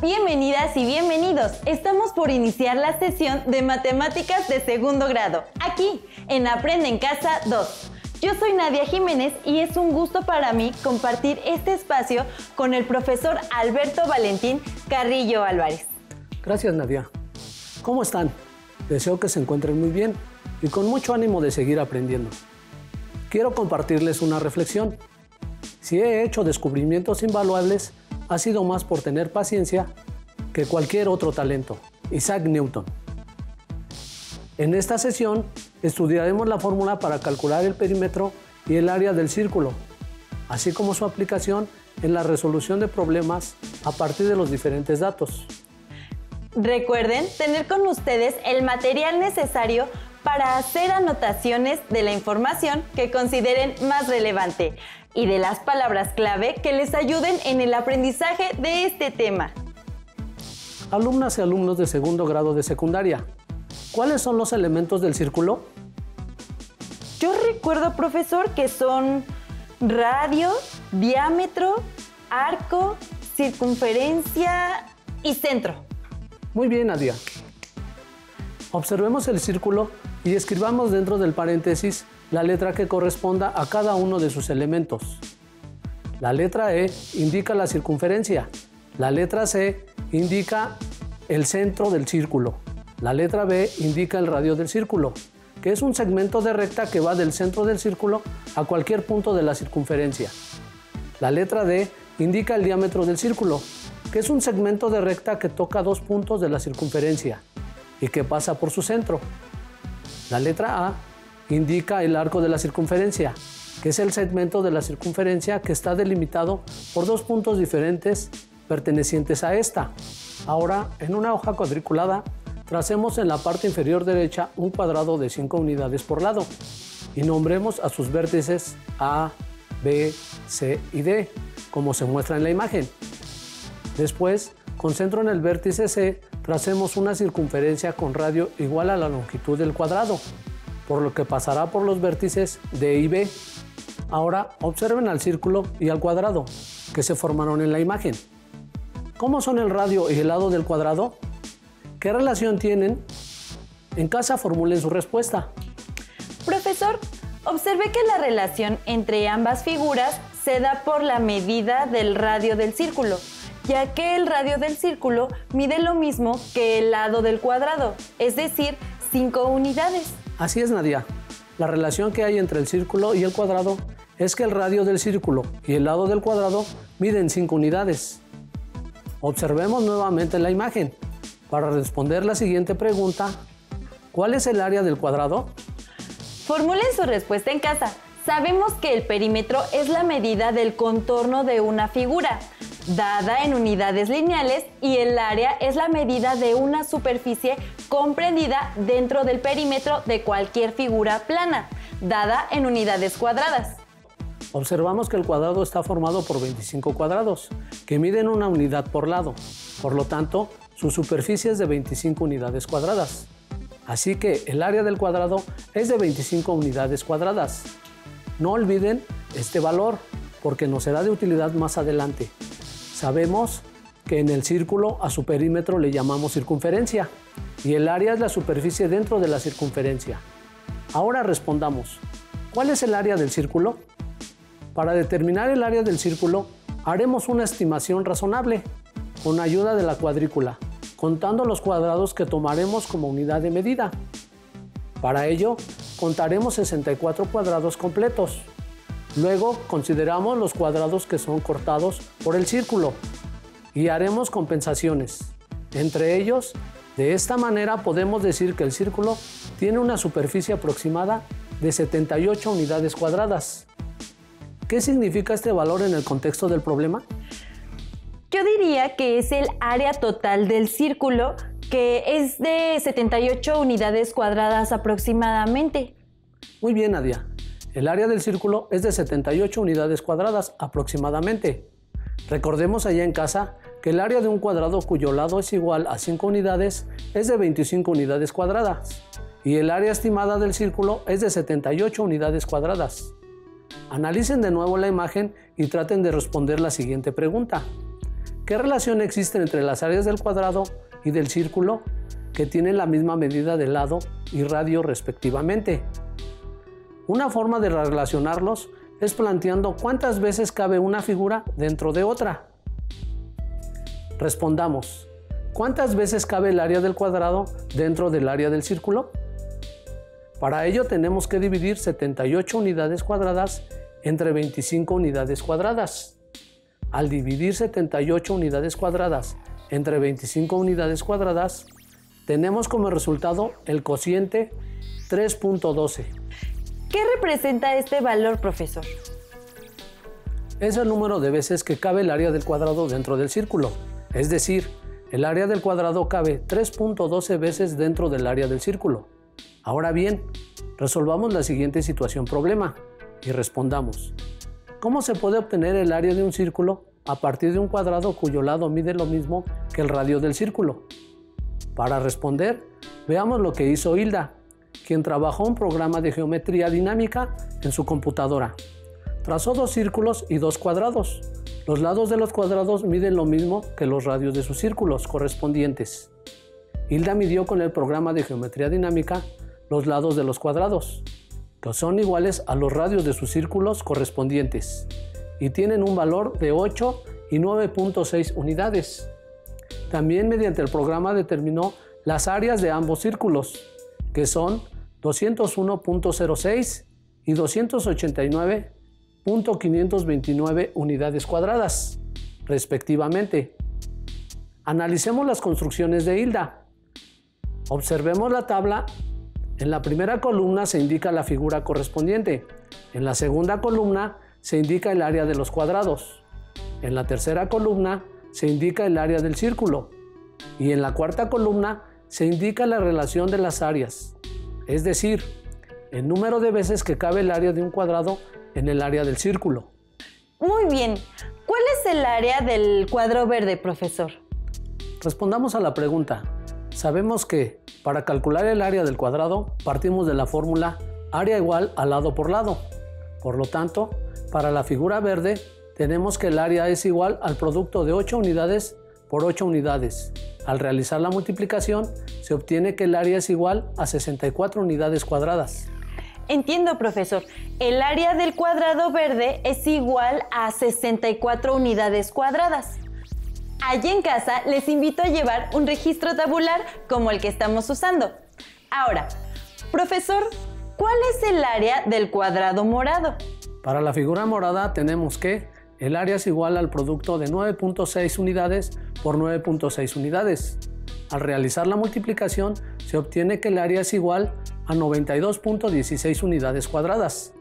Bienvenidas y bienvenidos. Estamos por iniciar la sesión de matemáticas de segundo grado, aquí en Aprende en Casa 2. Yo soy Nadia Jiménez y es un gusto para mí compartir este espacio con el profesor Alberto Valentín Carrillo Álvarez. Gracias, Nadia. ¿Cómo están? Deseo que se encuentren muy bien y con mucho ánimo de seguir aprendiendo. Quiero compartirles una reflexión. Si he hecho descubrimientos invaluables, ha sido más por tener paciencia que cualquier otro talento. Isaac Newton. En esta sesión estudiaremos la fórmula para calcular el perímetro y el área del círculo, así como su aplicación en la resolución de problemas a partir de los diferentes datos. Recuerden tener con ustedes el material necesario para hacer anotaciones de la información que consideren más relevante y de las palabras clave que les ayuden en el aprendizaje de este tema. Alumnas y alumnos de segundo grado de secundaria, ¿cuáles son los elementos del círculo? Yo recuerdo, profesor, que son radio, diámetro, arco, circunferencia y centro. Muy bien, Nadia. Observemos el círculo y escribamos dentro del paréntesis la letra que corresponda a cada uno de sus elementos. La letra E indica la circunferencia, la letra C indica el centro del círculo, la letra B indica el radio del círculo, que es un segmento de recta que va del centro del círculo a cualquier punto de la circunferencia. La letra D indica el diámetro del círculo, que es un segmento de recta que toca dos puntos de la circunferencia y que pasa por su centro. La letra A indica el arco de la circunferencia, que es el segmento de la circunferencia que está delimitado por dos puntos diferentes pertenecientes a esta. Ahora, en una hoja cuadriculada, tracemos en la parte inferior derecha un cuadrado de 5 unidades por lado y nombremos a sus vértices A, B, C y D, como se muestra en la imagen. Después, con centro en el vértice C, tracemos una circunferencia con radio igual a la longitud del cuadrado, por lo que pasará por los vértices D y B. Ahora observen al círculo y al cuadrado que se formaron en la imagen. ¿Cómo son el radio y el lado del cuadrado? ¿Qué relación tienen? En casa formulen su respuesta. Profesor, observé que la relación entre ambas figuras se da por la medida del radio del círculo, ya que el radio del círculo mide lo mismo que el lado del cuadrado, es decir, 5 unidades. Así es, Nadia. La relación que hay entre el círculo y el cuadrado es que el radio del círculo y el lado del cuadrado miden 5 unidades. Observemos nuevamente la imagen. Para responder la siguiente pregunta, ¿cuál es el área del cuadrado? Formulen su respuesta en casa. Sabemos que el perímetro es la medida del contorno de una figura, dada en unidades lineales, y el área es la medida de una superficie comprendida dentro del perímetro de cualquier figura plana, dada en unidades cuadradas. Observamos que el cuadrado está formado por 25 cuadrados, que miden una unidad por lado. Por lo tanto, su superficie es de 25 unidades cuadradas. Así que el área del cuadrado es de 25 unidades cuadradas. No olviden este valor, porque nos será de utilidad más adelante. Sabemos que en el círculo a su perímetro le llamamos circunferencia y el área es la superficie dentro de la circunferencia. Ahora respondamos, ¿cuál es el área del círculo? Para determinar el área del círculo, haremos una estimación razonable con ayuda de la cuadrícula, contando los cuadrados que tomaremos como unidad de medida. Para ello, contaremos 64 cuadrados completos. Luego, consideramos los cuadrados que son cortados por el círculo y haremos compensaciones. Entre ellos, de esta manera podemos decir que el círculo tiene una superficie aproximada de 78 unidades cuadradas. ¿Qué significa este valor en el contexto del problema? Yo diría que es el área total del círculo, que es de 78 unidades cuadradas aproximadamente. Muy bien, Nadia. El área del círculo es de 78 unidades cuadradas aproximadamente. Recordemos allá en casa que el área de un cuadrado cuyo lado es igual a 5 unidades es de 25 unidades cuadradas y el área estimada del círculo es de 78 unidades cuadradas. Analicen de nuevo la imagen y traten de responder la siguiente pregunta. ¿Qué relación existe entre las áreas del cuadrado y del círculo que tienen la misma medida de lado y radio respectivamente? Una forma de relacionarlos es planteando cuántas veces cabe una figura dentro de otra. Respondamos, ¿cuántas veces cabe el área del cuadrado dentro del área del círculo? Para ello tenemos que dividir 78 unidades cuadradas entre 25 unidades cuadradas. Al dividir 78 unidades cuadradas entre 25 unidades cuadradas, tenemos como resultado el cociente 3.12. ¿Qué representa este valor, profesor? Es el número de veces que cabe el área del cuadrado dentro del círculo. Es decir, el área del cuadrado cabe 3.12 veces dentro del área del círculo. Ahora bien, resolvamos la siguiente situación problema y respondamos. ¿Cómo se puede obtener el área de un círculo a partir de un cuadrado cuyo lado mide lo mismo que el radio del círculo? Para responder, veamos lo que hizo Hilda, quien trabajó un programa de geometría dinámica en su computadora. Trazó 2 círculos y 2 cuadrados. Los lados de los cuadrados miden lo mismo que los radios de sus círculos correspondientes. Hilda midió con el programa de geometría dinámica los lados de los cuadrados, que son iguales a los radios de sus círculos correspondientes, y tienen un valor de 8 y 9.6 unidades. También mediante el programa determinó las áreas de ambos círculos, que son 201.06 y 289.529 unidades cuadradas, respectivamente. Analicemos las construcciones de Hilda. Observemos la tabla. En la primera columna se indica la figura correspondiente. En la segunda columna se indica el área de los cuadrados. En la tercera columna se indica el área del círculo. Y en la cuarta columna se indica la relación de las áreas, es decir, el número de veces que cabe el área de un cuadrado en el área del círculo. Muy bien. ¿Cuál es el área del cuadro verde, profesor? Respondamos a la pregunta. Sabemos que, para calcular el área del cuadrado, partimos de la fórmula área igual a lado por lado. Por lo tanto, para la figura verde, tenemos que el área es igual al producto de 8 unidades por 8 unidades. Al realizar la multiplicación, se obtiene que el área es igual a 64 unidades cuadradas. Entiendo, profesor. El área del cuadrado verde es igual a 64 unidades cuadradas. Allí en casa les invito a llevar un registro tabular como el que estamos usando. Ahora, profesor, ¿cuál es el área del cuadrado morado? Para la figura morada tenemos que el área es igual al producto de 9.6 unidades por 9.6 unidades. Al realizar la multiplicación, se obtiene que el área es igual a 92.16 unidades cuadradas.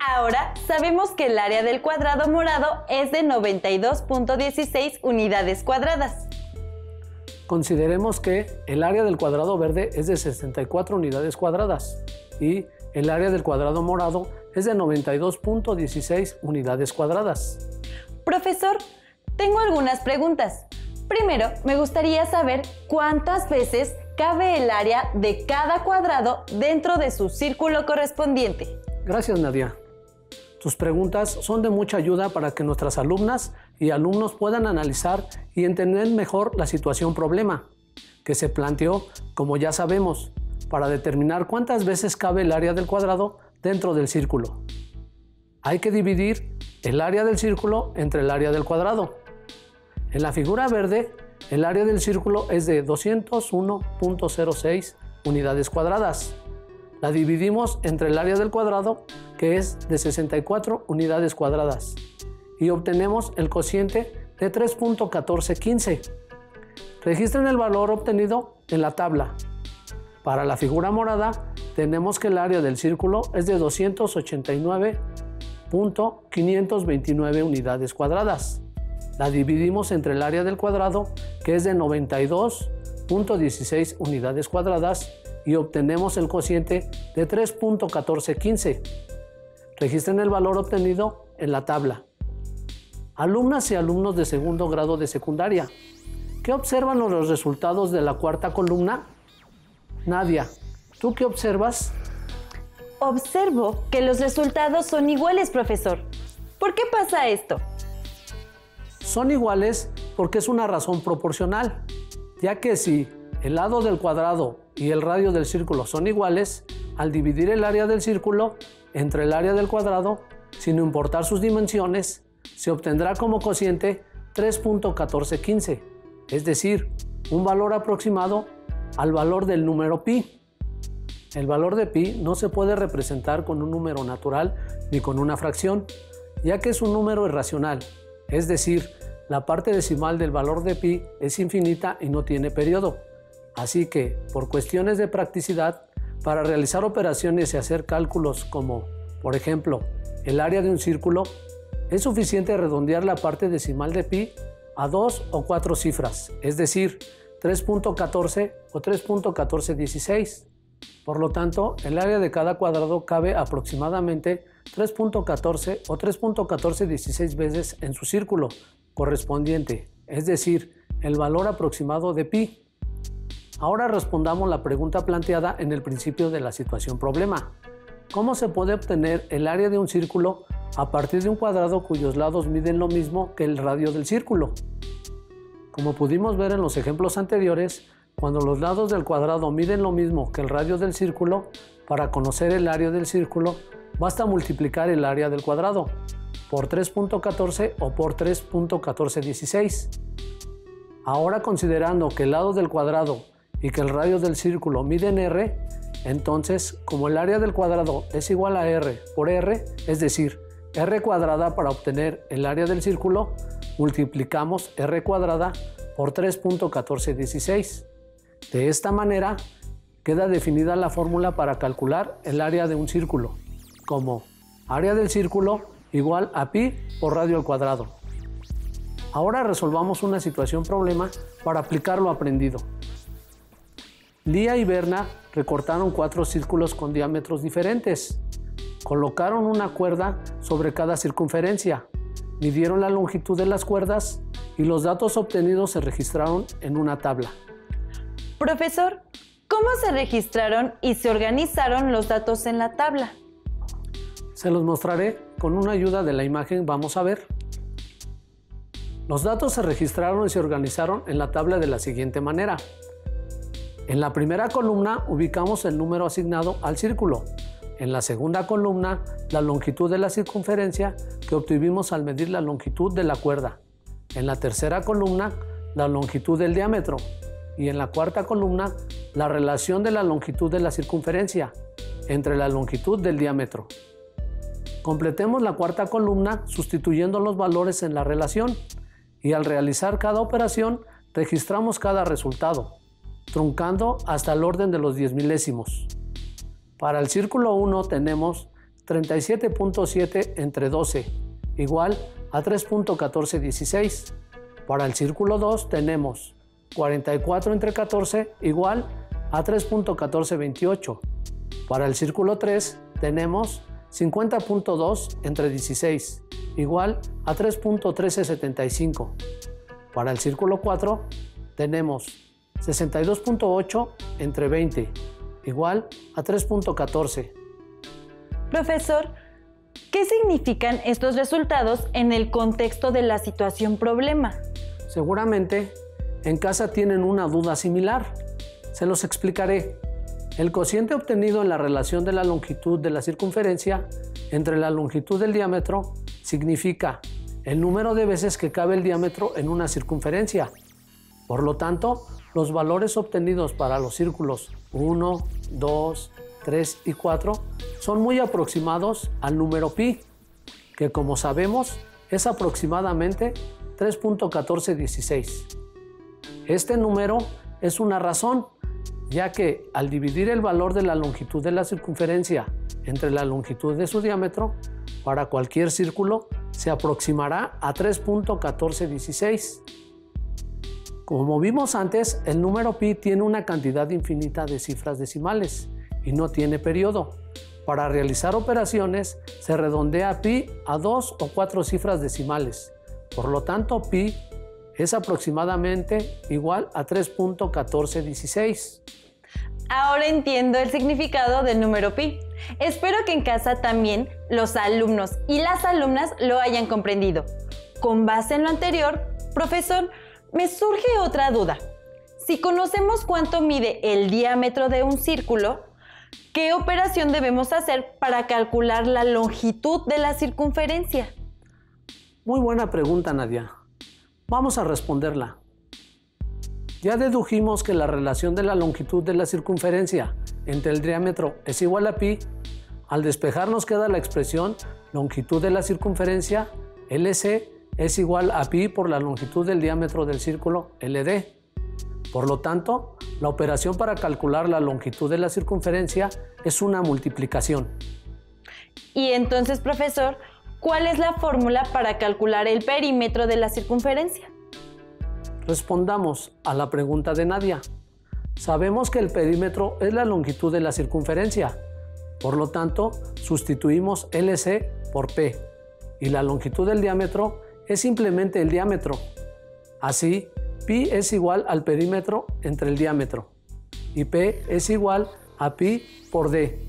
Ahora sabemos que el área del cuadrado morado es de 92.16 unidades cuadradas. Consideremos que el área del cuadrado verde es de 64 unidades cuadradas y el área del cuadrado morado es de 92.16 unidades cuadradas. Profesor, tengo algunas preguntas. Primero, me gustaría saber cuántas veces cabe el área de cada cuadrado dentro de su círculo correspondiente. Gracias, Nadia. Tus preguntas son de mucha ayuda para que nuestras alumnas y alumnos puedan analizar y entender mejor la situación problema, que se planteó, como ya sabemos, para determinar cuántas veces cabe el área del cuadrado dentro del círculo. Hay que dividir el área del círculo entre el área del cuadrado. En la figura verde, el área del círculo es de 201.06 unidades cuadradas. La dividimos entre el área del cuadrado, que es de 64 unidades cuadradas, y obtenemos el cociente de 3.1415. Registren el valor obtenido en la tabla. Para la figura morada, tenemos que el área del círculo es de 289.529 unidades cuadradas. La dividimos entre el área del cuadrado, que es de 92.16 unidades cuadradas, y obtenemos el cociente de 3.1415. Registren el valor obtenido en la tabla. Alumnas y alumnos de segundo grado de secundaria, ¿qué observan los resultados de la cuarta columna? Nadia, ¿tú qué observas? Observo que los resultados son iguales, profesor. ¿Por qué pasa esto? Son iguales porque es una razón proporcional, ya que si el lado del cuadrado y el radio del círculo son iguales, al dividir el área del círculo entre el área del cuadrado, sin importar sus dimensiones, se obtendrá como cociente 3.1415, es decir, un valor aproximado al valor del número pi. El valor de pi no se puede representar con un número natural ni con una fracción, ya que es un número irracional, es decir, la parte decimal del valor de pi es infinita y no tiene periodo. Así que, por cuestiones de practicidad, para realizar operaciones y hacer cálculos como, por ejemplo, el área de un círculo, es suficiente redondear la parte decimal de pi a 2 o 4 cifras, es decir, 3.14 o 3.1416. Por lo tanto, el área de cada cuadrado cabe aproximadamente 3.14 o 3.1416 veces en su círculo correspondiente, es decir, el valor aproximado de pi. Ahora respondamos la pregunta planteada en el principio de la situación problema. ¿Cómo se puede obtener el área de un círculo a partir de un cuadrado cuyos lados miden lo mismo que el radio del círculo? Como pudimos ver en los ejemplos anteriores, cuando los lados del cuadrado miden lo mismo que el radio del círculo, para conocer el área del círculo, basta multiplicar el área del cuadrado por 3.14 o por 3.1416. Ahora, considerando que el lado del cuadrado y que el radio del círculo miden r, entonces, como el área del cuadrado es igual a r por r, es decir, r cuadrada para obtener el área del círculo, multiplicamos r cuadrada por 3.1416. De esta manera, queda definida la fórmula para calcular el área de un círculo, como área del círculo igual a pi por radio al cuadrado. Ahora resolvamos una situación problema para aplicar lo aprendido. Lía y Berna recortaron 4 círculos con diámetros diferentes. Colocaron una cuerda sobre cada circunferencia, midieron la longitud de las cuerdas y los datos obtenidos se registraron en una tabla. Profesor, ¿cómo se registraron y se organizaron los datos en la tabla? Se los mostraré con una ayuda de la imagen. Vamos a ver. Los datos se registraron y se organizaron en la tabla de la siguiente manera. En la primera columna ubicamos el número asignado al círculo. En la segunda columna, la longitud de la circunferencia que obtuvimos al medir la longitud de la cuerda. En la tercera columna, la longitud del diámetro. Y en la cuarta columna, la relación de la longitud de la circunferencia entre la longitud del diámetro. Completemos la cuarta columna sustituyendo los valores en la relación y al realizar cada operación registramos cada resultado, truncando hasta el orden de los 10 milésimos. Para el círculo 1 tenemos 37.7 entre 12, igual a 3.1416. Para el círculo 2 tenemos 44 entre 14, igual a 3.1428. Para el círculo 3 tenemos 50.2 entre 16, igual a 3.1375. Para el círculo 4 tenemos 62.8 entre 20, igual a 3.14. Profesor, ¿qué significan estos resultados en el contexto de la situación problema? Seguramente en casa tienen una duda similar. Se los explicaré. El cociente obtenido en la relación de la longitud de la circunferencia entre la longitud del diámetro significa el número de veces que cabe el diámetro en una circunferencia. Por lo tanto, los valores obtenidos para los círculos 1, 2, 3 y 4 son muy aproximados al número pi, que como sabemos es aproximadamente 3.1416. Este número es una razón, ya que al dividir el valor de la longitud de la circunferencia entre la longitud de su diámetro, para cualquier círculo se aproximará a 3.1416. Como vimos antes, el número pi tiene una cantidad infinita de cifras decimales y no tiene periodo. Para realizar operaciones se redondea pi a 2 o 4 cifras decimales. Por lo tanto, pi es aproximadamente igual a 3.1416. Ahora entiendo el significado del número pi. Espero que en casa también los alumnos y las alumnas lo hayan comprendido. Con base en lo anterior, profesor, me surge otra duda. Si conocemos cuánto mide el diámetro de un círculo, ¿qué operación debemos hacer para calcular la longitud de la circunferencia? Muy buena pregunta, Nadia. Vamos a responderla. Ya dedujimos que la relación de la longitud de la circunferencia entre el diámetro es igual a pi. Al despejar nos queda la expresión longitud de la circunferencia, LC, es igual a pi por la longitud del diámetro del círculo, LD. Por lo tanto, la operación para calcular la longitud de la circunferencia es una multiplicación. Y entonces, profesor, ¿cuál es la fórmula para calcular el perímetro de la circunferencia? Respondamos a la pregunta de Nadia. Sabemos que el perímetro es la longitud de la circunferencia. Por lo tanto, sustituimos LC por P. Y la longitud del diámetro es simplemente el diámetro. Así, pi es igual al perímetro entre el diámetro. Y P es igual a pi por D.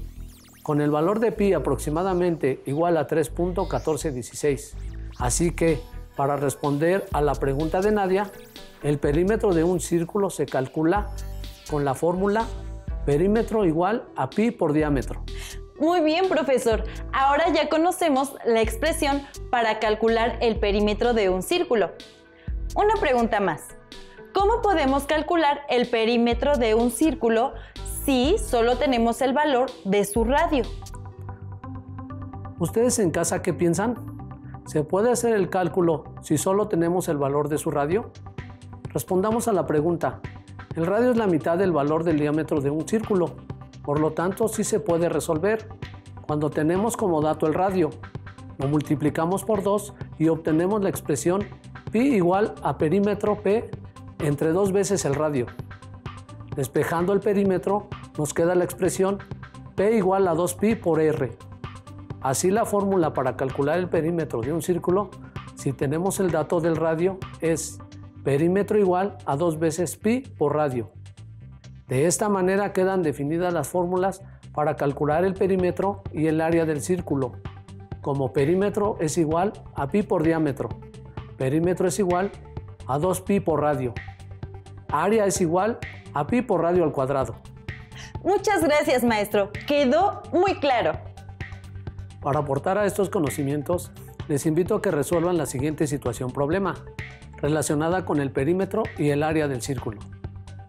Con el valor de pi aproximadamente igual a 3.1416. Así que, para responder a la pregunta de Nadia, el perímetro de un círculo se calcula con la fórmula perímetro igual a pi por diámetro. Muy bien, profesor. Ahora ya conocemos la expresión para calcular el perímetro de un círculo. Una pregunta más. ¿Cómo podemos calcular el perímetro de un círculo si solo tenemos el valor de su radio? ¿Ustedes en casa qué piensan? ¿Se puede hacer el cálculo si solo tenemos el valor de su radio? Respondamos a la pregunta. El radio es la mitad del valor del diámetro de un círculo. Por lo tanto, sí se puede resolver. Cuando tenemos como dato el radio, lo multiplicamos por 2 y obtenemos la expresión pi igual a perímetro P entre 2 veces el radio. Despejando el perímetro, nos queda la expresión P igual a 2pi por R. Así la fórmula para calcular el perímetro de un círculo, si tenemos el dato del radio, es perímetro igual a 2 veces pi por radio. De esta manera quedan definidas las fórmulas para calcular el perímetro y el área del círculo, como perímetro es igual a pi por diámetro, perímetro es igual a 2pi por radio, área es igual a pi por radio al cuadrado. Muchas gracias, maestro. Quedó muy claro. Para aportar a estos conocimientos, les invito a que resuelvan la siguiente situación problema, relacionada con el perímetro y el área del círculo.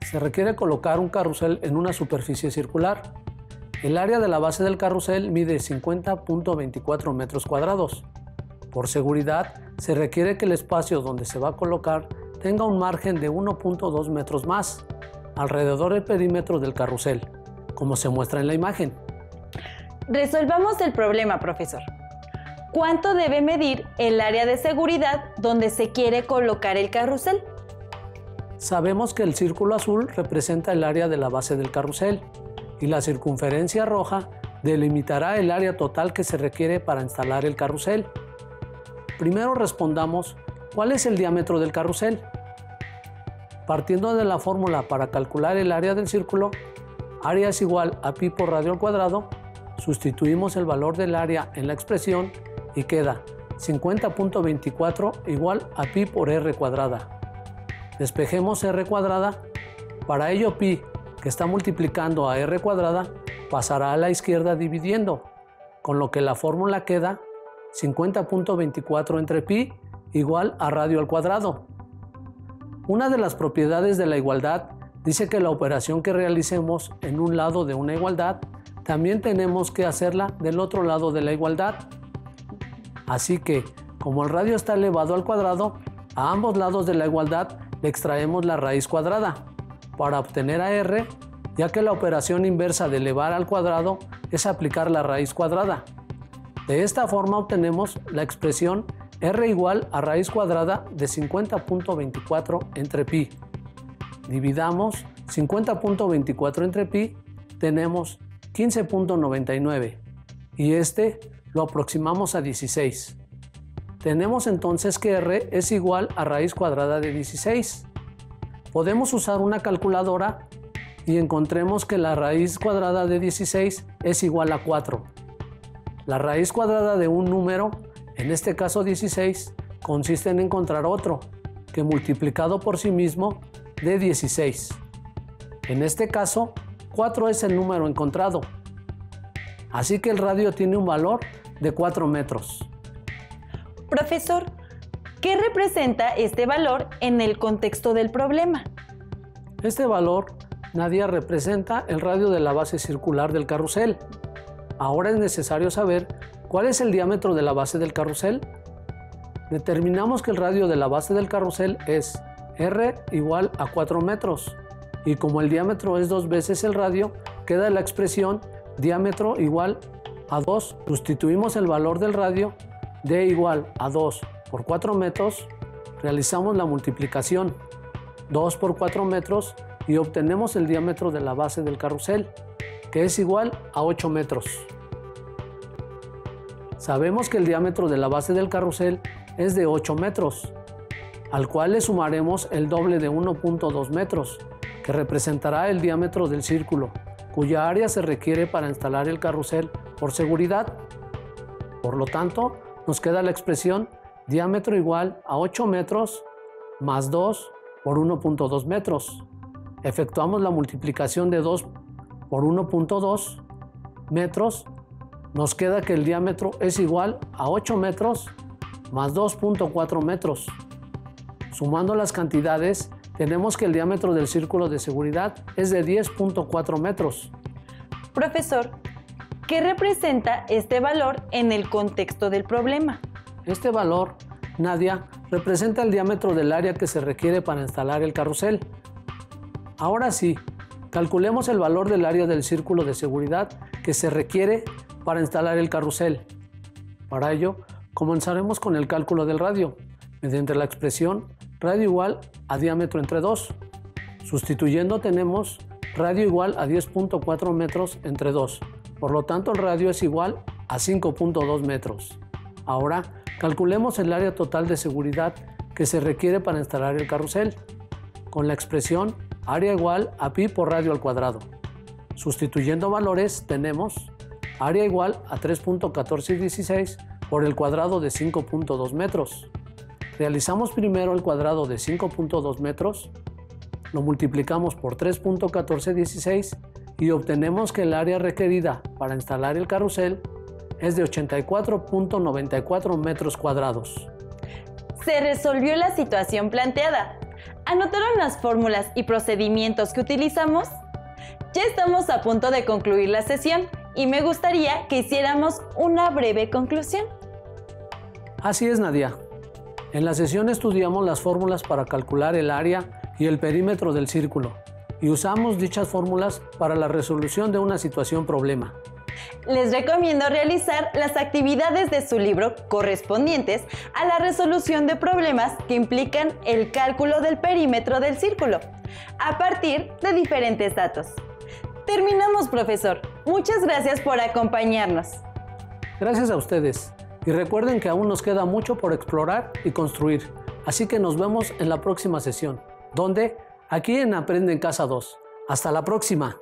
Se requiere colocar un carrusel en una superficie circular. El área de la base del carrusel mide 50.24 metros cuadrados. Por seguridad, se requiere que el espacio donde se va a colocar tenga un margen de 1.2 metros más, alrededor del perímetro del carrusel, como se muestra en la imagen. Resolvamos el problema, profesor. ¿Cuánto debe medir el área de seguridad donde se quiere colocar el carrusel? Sabemos que el círculo azul representa el área de la base del carrusel y la circunferencia roja delimitará el área total que se requiere para instalar el carrusel. Primero respondamos, ¿cuál es el diámetro del carrusel? Partiendo de la fórmula para calcular el área del círculo, área es igual a pi por radio al cuadrado, sustituimos el valor del área en la expresión y queda 50.24 igual a pi por r cuadrada. Despejemos r cuadrada, para ello pi, que está multiplicando a r cuadrada, pasará a la izquierda dividiendo, con lo que la fórmula queda 50.24 entre pi igual a radio al cuadrado. Una de las propiedades de la igualdad dice que la operación que realicemos en un lado de una igualdad, también tenemos que hacerla del otro lado de la igualdad. Así que, como el radio está elevado al cuadrado, a ambos lados de la igualdad le extraemos la raíz cuadrada para obtener a r, ya que la operación inversa de elevar al cuadrado es aplicar la raíz cuadrada. De esta forma obtenemos la expresión r igual a raíz cuadrada de 50.24 entre pi. Dividamos 50.24 entre pi, tenemos 15.99 y este lo aproximamos a 16. Tenemos entonces que r es igual a raíz cuadrada de 16. Podemos usar una calculadora y encontremos que la raíz cuadrada de 16 es igual a 4. La raíz cuadrada de un número, en este caso 16, consiste en encontrar otro, que multiplicado por sí mismo dé 16. En este caso, 4 es el número encontrado. Así que el radio tiene un valor de 4 metros. Profesor, ¿qué representa este valor en el contexto del problema? Este valor, Nadia, representa el radio de la base circular del carrusel. Ahora es necesario saber cuál es el diámetro de la base del carrusel. Determinamos que el radio de la base del carrusel es R igual a 4 metros. Y como el diámetro es 2 veces el radio, queda la expresión diámetro igual a 2. Sustituimos el valor del radio, D igual a 2 por 4 metros, realizamos la multiplicación, 2 por 4 metros, y obtenemos el diámetro de la base del carrusel, que es igual a 8 metros. Sabemos que el diámetro de la base del carrusel es de 8 metros, al cual le sumaremos el doble de 1.2 metros, que representará el diámetro del círculo, cuya área se requiere para instalar el carrusel por seguridad. Por lo tanto, nos queda la expresión diámetro igual a 8 metros más 2 por 1.2 metros. Efectuamos la multiplicación de 2 por 1.2 metros. Nos queda que el diámetro es igual a 8 metros más 2.4 metros. Sumando las cantidades, tenemos que el diámetro del círculo de seguridad es de 10.4 metros. Profesor, ¿qué representa este valor en el contexto del problema? Este valor, Nadia, representa el diámetro del área que se requiere para instalar el carrusel. Ahora sí, calculemos el valor del área del círculo de seguridad que se requiere para instalar el carrusel. Para ello, comenzaremos con el cálculo del radio, mediante la expresión radio igual a diámetro entre 2. Sustituyendo tenemos radio igual a 10.4 metros entre 2. Por lo tanto, el radio es igual a 5.2 metros. Ahora, calculemos el área total de seguridad que se requiere para instalar el carrusel, con la expresión área igual a pi por radio al cuadrado. Sustituyendo valores, tenemos área igual a 3.1416 por el cuadrado de 5.2 metros. Realizamos primero el cuadrado de 5.2 metros, lo multiplicamos por 3.1416 y obtenemos que el área requerida para instalar el carrusel es de 84.94 metros cuadrados. Se resolvió la situación planteada. ¿Anotaron las fórmulas y procedimientos que utilizamos? Ya estamos a punto de concluir la sesión y me gustaría que hiciéramos una breve conclusión. Así es, Nadia. En la sesión estudiamos las fórmulas para calcular el área y el perímetro del círculo y usamos dichas fórmulas para la resolución de una situación problema. Les recomiendo realizar las actividades de su libro correspondientes a la resolución de problemas que implican el cálculo del perímetro del círculo, a partir de diferentes datos. Terminamos, profesor. Muchas gracias por acompañarnos. Gracias a ustedes. Y recuerden que aún nos queda mucho por explorar y construir. Así que nos vemos en la próxima sesión. ¿Dónde? Aquí en Aprende en Casa 2. ¡Hasta la próxima!